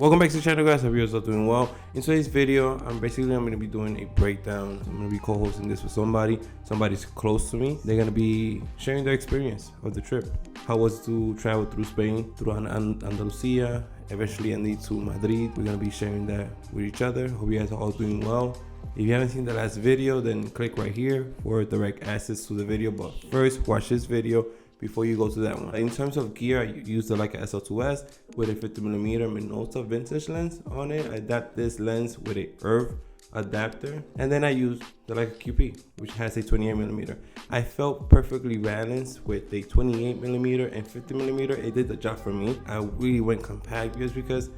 Welcome back to the channel, guys. I hope you're all doing well. In today's video, I'm going to be doing a breakdown. I'm going to be co-hosting this with somebody's close to me. They're going to be sharing their experience of the trip. How it was to travel through Spain, through Andalusia, eventually ending to Madrid. We're going to be sharing that with each other. Hope you guys are all doing well. If you haven't seen the last video, then click right here for direct access to the video. But first, watch this video before you go to that one. In terms of gear, I use the Leica SL2-S with a 50mm Minolta Vintage Lens on it. I adapt this lens with a ERV adapter, and then I use the Leica Q, which has a 28mm. I felt perfectly balanced with a 28mm and 50mm. It did the job for me. I really went compact because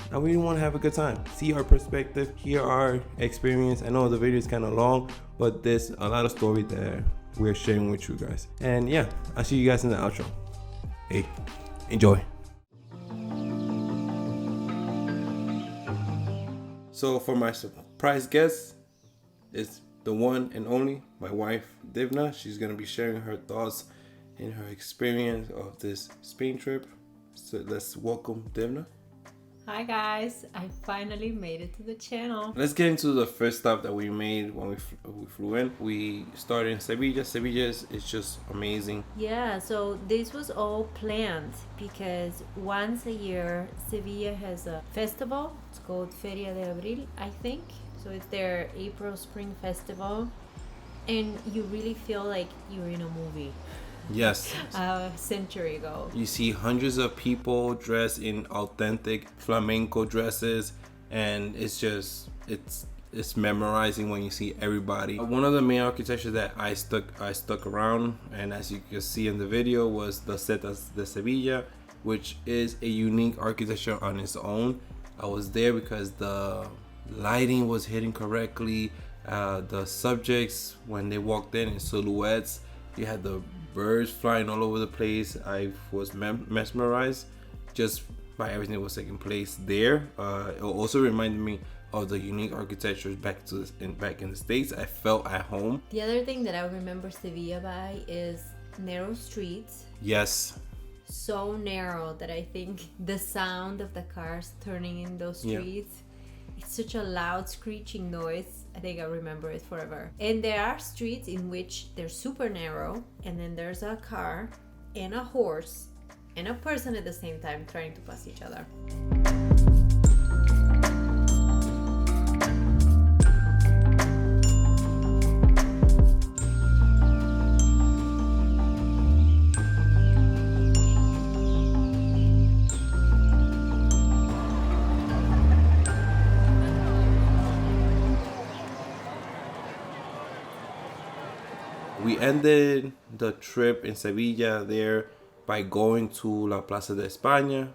I really want to have a good time, see our perspective, hear our experience. I know the video is kind of long, but there's a lot of story that we're sharing with you guys. And yeah, I'll see you guys in the outro. Hey, enjoy. So for my surprise guest is the one and only my wife, Divna. She's gonna be sharing her thoughts and her experience of this Spain trip. So let's welcome Divna. Hi guys, I finally made it to the channel. Let's get into the first stop that we made when we flew in. We started in Sevilla. Sevilla is just amazing. Yeah, so this was all planned because once a year Sevilla has a festival. It's called Feria de Abril, I think. So it's their April Spring Festival, and you really feel like you're in a movie. Yes. A century ago. You see hundreds of people dressed in authentic flamenco dresses, and it's memorizing when you see everybody. One of the main architectures that I stuck around, and as you can see in the video, was the Setas de Sevilla, which is a unique architecture on its own. I was there because the lighting was hitting correctly. The subjects, when they walked in silhouettes, you had the birds flying all over the place. I was mesmerized just by everything that was taking place there. It also reminded me of the unique architectures back in the States. I felt at home. The other thing that I remember Sevilla by is narrow streets. Yes. So narrow that I think the sound of the cars turning in those streets, it's such a loud screeching noise. I think I remember it forever. And there are streets in which they're super narrow, and then there's a car and a horse and a person at the same time trying to pass each other. We ended the trip in Sevilla there by going to La Plaza de España,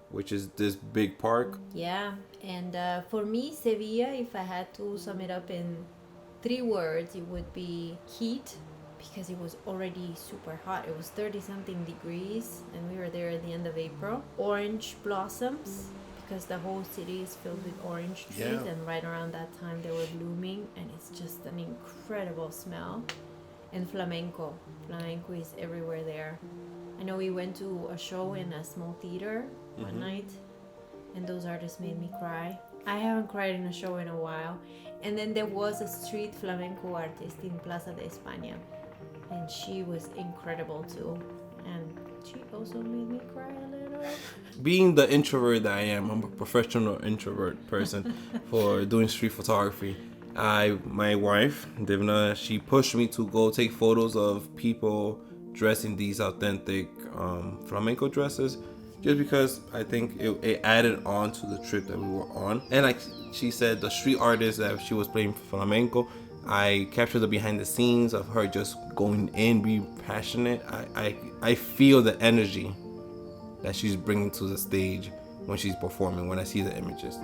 which is this big park. Yeah, and for me, Sevilla, if I had to sum it up in 3 words, it would be heat, because it was already super hot. It was 30-something degrees, and we were there at the end of April. Orange blossoms, because the whole city is filled with orange trees, and right around that time they were blooming, and it's just an incredible smell. And flamenco is everywhere there. I know we went to a show in a small theater one night, and those artists made me cry. I haven't cried in a show in a while. And then there was a street flamenco artist in Plaza de España, and she was incredible too, and she also made me cry a little. Being the introvert that I am, I'm a professional introvert person for doing street photography. My wife, Divna, she pushed me to go take photos of people dressed in these authentic flamenco dresses, just because I think it added on to the trip that we were on. And like she said, the street artist that she was playing flamenco, I captured the behind the scenes of her just going in, being passionate. I feel the energy that she's bringing to the stage when she's performing, when I see the images.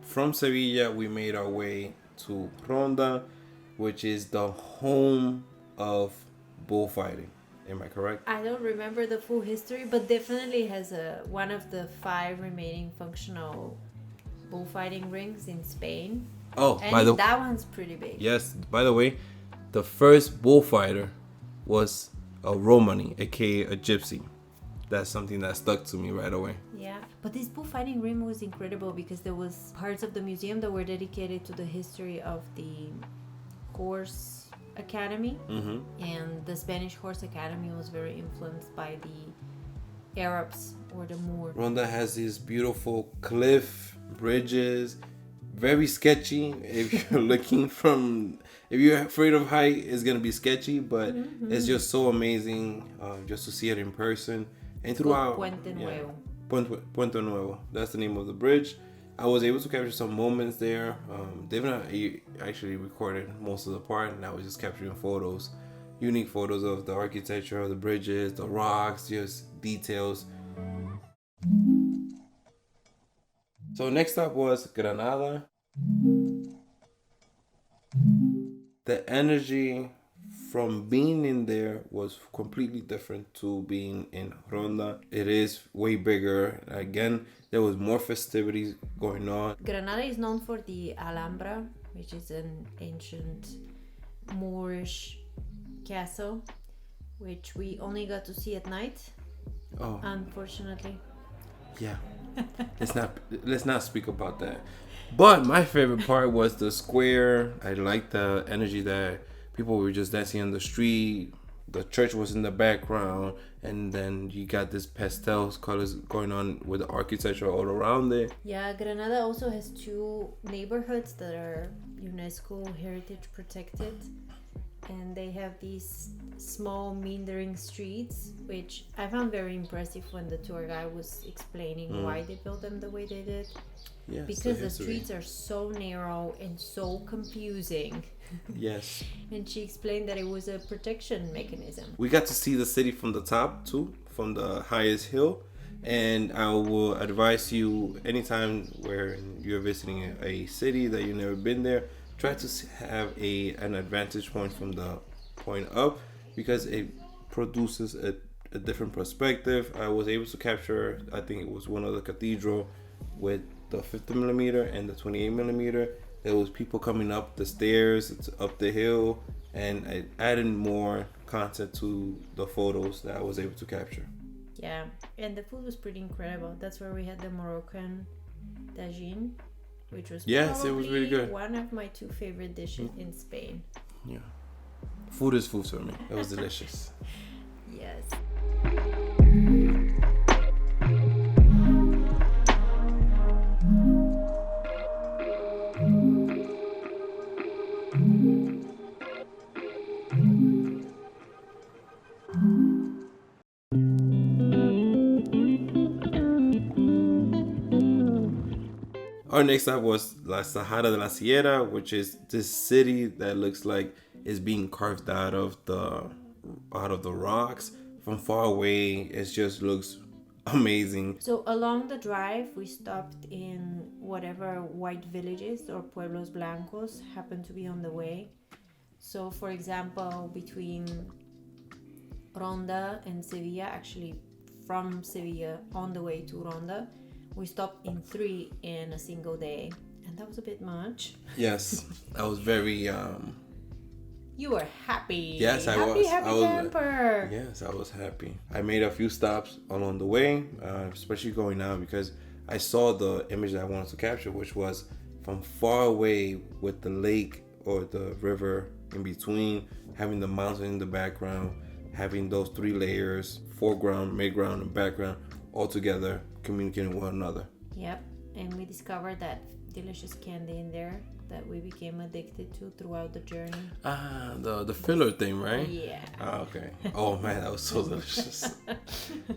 From Sevilla, we made our way to RONDA, which is the home of bullfighting. Am I correct? I don't remember the full history, but definitely has one of the 5 remaining functional bullfighting rings in Spain. Oh, and that one's pretty big. Yes, by the way, the first bullfighter was a Romani, aka a gypsy. That's something that stuck to me right away. Yeah, but this bullfighting rim was incredible because there was parts of the museum that were dedicated to the history of the horse academy, and the Spanish horse academy was very influenced by the Arabs or the Moors. Ronda has these beautiful cliff bridges, very sketchy. If you're if you're afraid of height, it's gonna be sketchy, but it's just so amazing just to see it in person. And throughout Puente Nuevo. Puente Nuevo, that's the name of the bridge. I was able to capture some moments there. They've not actually recorded most of the part, and I was just capturing photos, unique photos of the architecture, of the bridges, the rocks, just details. So next up was Granada. The energy from being in there was completely different to being in Ronda. It is way bigger. Again, there was more festivities going on. Granada is known for the Alhambra, which is an ancient Moorish castle, which we only got to see at night. Oh, unfortunately. yeah. Let's not speak about that. But my favorite part was the square. I liked the energy that people were just dancing on the street. The church was in the background, and then you got this pastel colors going on with the architecture all around it. Yeah, Granada also has two neighborhoods that are UNESCO heritage protected, and they have these small meandering streets, which I found very impressive when the tour guide was explaining why they built them the way they did. Yes, because the streets are so narrow and so confusing. Yes. And she explained that it was a protection mechanism. We got to see the city from the top too, from the highest hill. And I will advise you, anytime where you're visiting a city that you've never been there, try to have an advantage point from the point up, because it produces a different perspective. I was able to capture, I think it was one of the cathedral with the 50 millimeter and the 28 millimeter. There was people coming up the stairs, up the hill, and it added more content to the photos that I was able to capture. Yeah, and the food was pretty incredible. That's where we had the Moroccan tagine, which was it was really good. One of my two favorite dishes in Spain. Yeah, food is food for me. It was delicious. Yes. Our next stop was La ZAHARA de la Sierra, which is this city that looks like it's being carved out of the rocks. From far away, it just looks amazing. So along the drive, we stopped in whatever white villages or pueblos blancos happened to be on the way. So for example, between Ronda and Sevilla, actually from Sevilla on the way to Ronda, we stopped in 3 in a single day, and that was a bit much. Yes, I was very You were happy. Yes, I was. Happy I was, camper. Yes, I was happy. I made a few stops along the way, especially going out, because I saw the image that I wanted to capture, which was from far away with the lake or the river in between, having the mountain in the background, having those 3 layers, foreground, midground, and background, all together, communicating with one another. Yep, and we discovered that delicious candy in there that we became addicted to throughout the journey. Ah, the filler thing, right? Yeah. Ah, okay. Oh man, that was so delicious.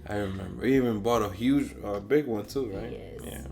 I remember. We even bought a huge, big one too, right? Yes. Yeah.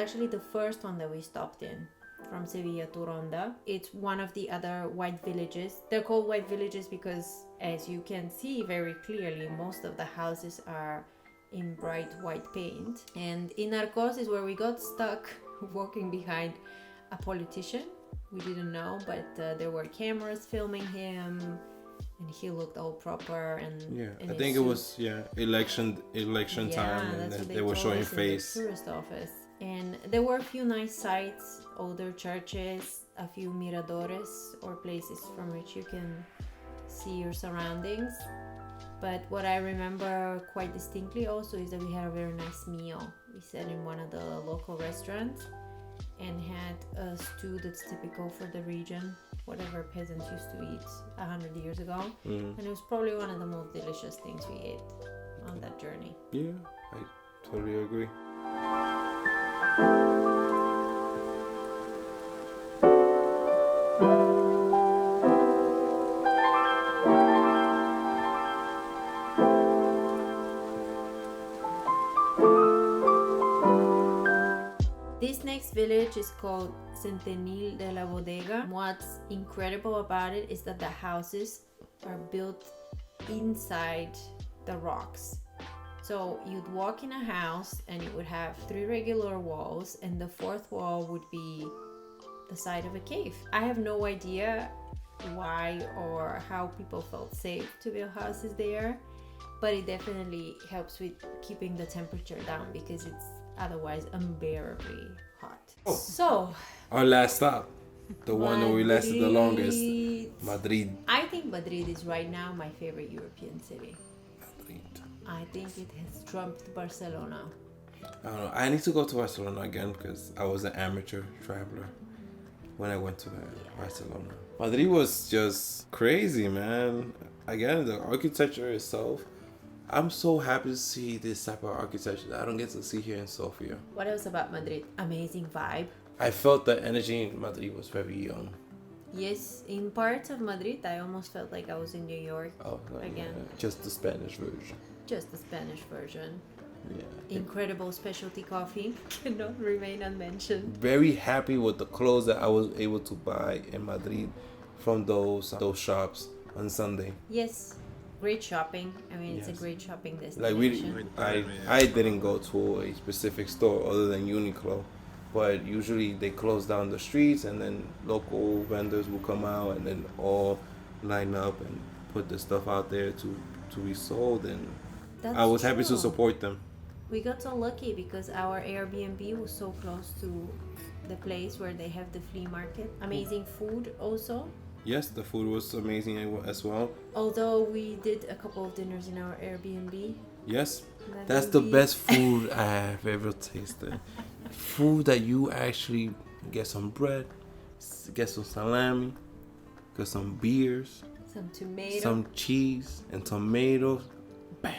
actually the first one that we stopped in from Sevilla to Ronda. It's one of the other white villages. They're called white villages because, as you can see very clearly, most of the houses are in bright white paint. And in Arcos is where we got stuck walking behind a politician. We didn't know, but there were cameras filming him, and he looked all proper. And I think it was election time, and they were showing face. In the tourist office. And there were a few nice sites, older churches, a few miradores or places from which you can see your surroundings. But what I remember quite distinctly also is that we had a very nice meal. We sat in one of the local restaurants and had a stew that's typical for the region, whatever peasants used to eat 100 years ago. And it was probably one of the most delicious things we ate on that journey. Yeah, I totally agree. This next village is called Sentenil de la Bodega. What's incredible about it is that the houses are built inside the rocks. So you'd walk in a house and it would have 3 regular walls, and the 4th wall would be the side of a cave. I have no idea why or how people felt safe to build houses there, but it definitely helps with keeping the temperature down because it's otherwise unbearably hot. So our last stop, the one that we lasted the longest, Madrid. I think Madrid is right now my favorite European city. Madrid. I think it has trumped Barcelona. I don't know. I need to go to Barcelona again because I was an amateur traveler when I went to Barcelona. Madrid was just crazy, man. Again, the architecture itself. I'm so happy to see this type of architecture that I don't get to see here in Sofia. What else about Madrid? Amazing vibe. I felt the energy in Madrid was very young. Yes, in parts of Madrid, I almost felt like I was in New York again. Yeah. Just the Spanish version. Just the Spanish version. Yeah. Incredible specialty coffee cannot remain unmentioned. Very happy with the clothes that I was able to buy in Madrid from those shops on Sunday. Yes, great shopping. I mean, it's a great shopping destination. Like I didn't go to a specific store other than Uniqlo, but usually they close down the streets and then local vendors will come out and then all line up and put the stuff out there to be sold, and I was happy to support them. We got so lucky because our Airbnb was so close to the place where they have the flea market. Amazing food also. Yes, the food was amazing as well. Although we did a couple of dinners in our Airbnb. Yes, that's the best food I have ever tasted. Food that you actually get some bread, get some salami, get some beers, some tomatoes, some cheese, and tomatoes. Bam!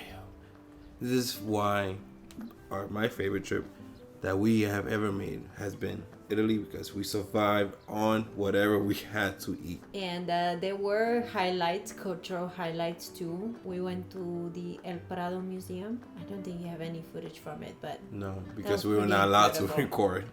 This is why my favorite trip that we have ever made has been Italy, because we survived on whatever we had to eat. And there were highlights, cultural highlights too. We went to the El Prado Museum. I don't think you have any footage from it, but no, because we were not allowed to record.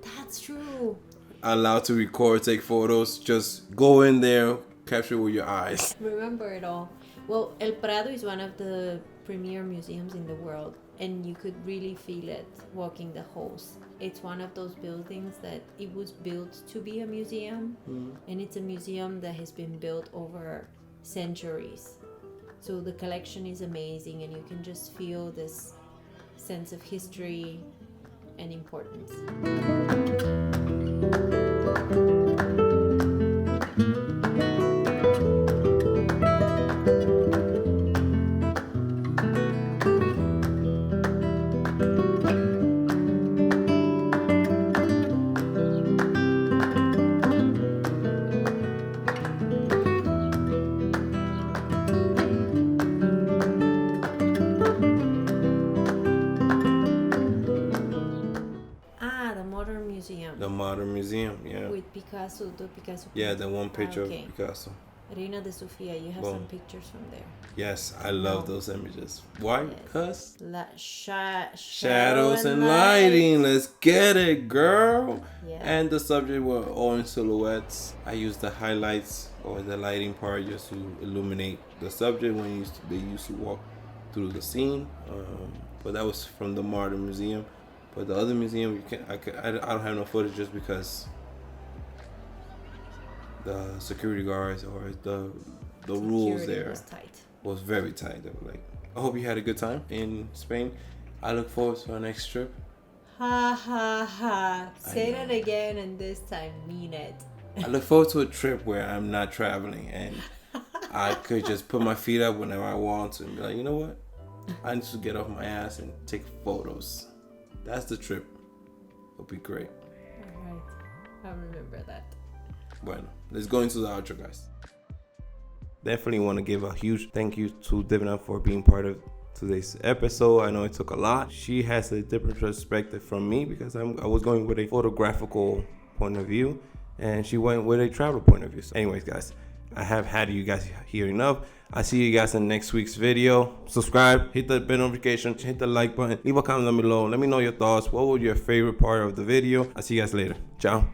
That's true. Allowed to record, take photos, just go in there, capture it with your eyes. Remember it all. Well, El Prado is one of the premier museums in the world, and you could really feel it walking the halls. It's one of those buildings that it was built to be a museum, and it's a museum that has been built over centuries. So the collection is amazing, and you can just feel this sense of history and importance. The modern museum, yeah. With Picasso, the Picasso. Yeah, the one picture okay. of Picasso. Reina de Sofia, you have Boom. some pictures from there. Yes, I love No. those images. Why? Yes. Because Shadows and lighting. light. Let's get it, girl. Yeah. And the subject were all in silhouettes. I used the highlights or the lighting part just to illuminate the subject when they used to walk through the scene. But that was from the Modern Museum. But the other museum, I don't have no footage just because the security guards or the rules there was very tight. They were like, I hope you had a good time in Spain. I look forward to our next trip. Ha ha ha. Say that again, and this time mean it. I look forward to a trip where I'm not traveling and I could just put my feet up whenever I want to and be like, you know what? I need to get off my ass and take photos. That's the trip. It'll be great. All right. I'll remember that. Bueno, let's go into the outro, guys. Definitely want to give a huge thank you to Divina for being part of today's episode. I know it took a lot. She has a different perspective from me because I was going with a photographical point of view and she went with a travel point of view. So anyways, guys, I have had you guys here enough. I see you guys in next week's video. Subscribe, hit the bell notification, hit the like button, leave a comment down below. Let me know your thoughts. What was your favorite part of the video? I'll see you guys later. Ciao.